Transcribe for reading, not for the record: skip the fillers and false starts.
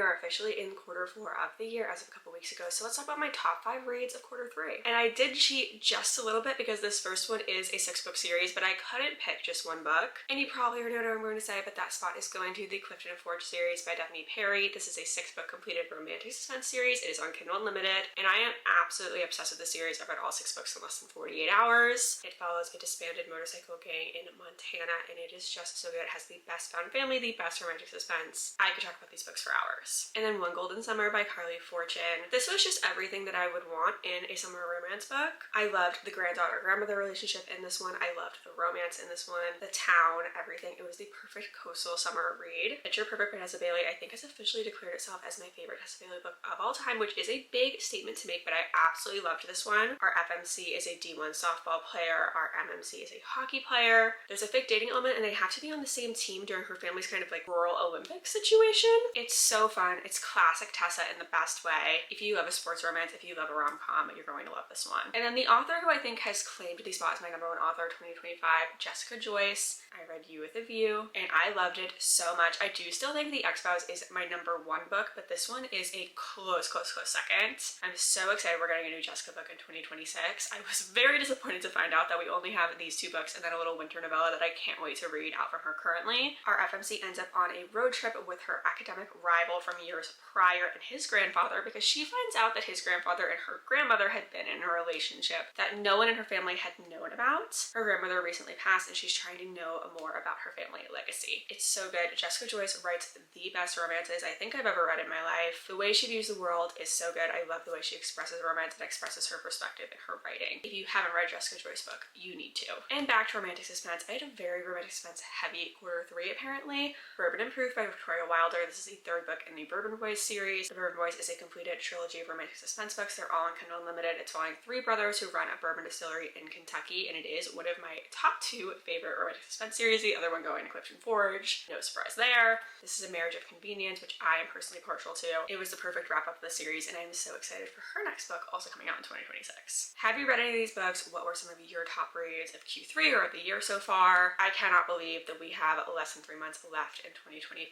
are officially in quarter 4 of the year as of a couple weeks ago, so let's talk about my top 5 reads of quarter 3. And I did cheat just a little bit because this first one is a 6-book series, but I couldn't pick just one book. And you probably already know what I'm going to say, but that spot is going to the Clifton series by Devney. This is a 6-book completed romantic suspense series. It is on Kindle Unlimited, and I am absolutely obsessed with the series. I've read all 6 books in less than 48 hours. It follows a disbanded motorcycle gang in Montana, and it is just so good. It has the best found family, the best romantic suspense. I could talk about these books for hours. And then One Golden Summer by Carley. This was just everything that I would want in a summer romance book. I loved the granddaughter-grandmother relationship in this one. I loved the romance in this one, the town, everything. It was the perfect coastal summer read. Picture Perfect by Tessa Bailey, I think, has officially declared itself as my favorite Tessa Bailey book of all time, which is a big statement to make, but I absolutely loved this one. Our FMC is a D1 softball player. Our MMC is a hockey player. There's a fake dating element, and they have to be on the same team during her family's kind of like rural Olympics situation. It's so fun. It's classic Tessa in the best way. If you love a sports romance, if you love a rom-com, you're going to love this one. And then the author who I think has claimed the spot as my #1 author of 2025, Jessica Joyce. I read You with a View, and I loved it so much. I do still think The X-Files is my #1 book, but this one is a close second. I'm so excited we're getting a new Jessica book in 2026. I was very disappointed to find out that we only have these 2 books and then a little winter novella that I can't wait to read out from her currently. Our FMC ends up on a road trip with her academic rival from years prior and his grandfather, because she finds out that his grandfather and her grandmother had been in a relationship that no one in her family had known about. Her grandmother recently passed, and she's trying to know more about her family legacy. It's so good. Jessica Joyce writes the best romances I think I've ever read in my life. The way she views the world is so good. I love the way she expresses romance and expresses her perspective in her writing. If you haven't read Jessica Joyce's book, you need to. And back to romantic suspense. I had a very romantic suspense heavy quarter 3 apparently. Bourbon and Proof by Victoria Wilder. This is the 3rd book in the Bourbon Boys series. The Bourbon Boys is a completed trilogy of romantic suspense books. They're all on Kindle Unlimited. It's following 3 brothers who run a bourbon distillery in Kentucky, and it is one of my top 2 favorite romantic suspense series. The other one going to Clifton. No surprise there. This is A Marriage of Convenience, which I am personally partial to. It was the perfect wrap up of the series, and I'm so excited for her next book, also coming out in 2026. Have you read any of these books? What were some of your top reads of Q3 or of the year so far? I cannot believe that we have less than 3 months left in 2025.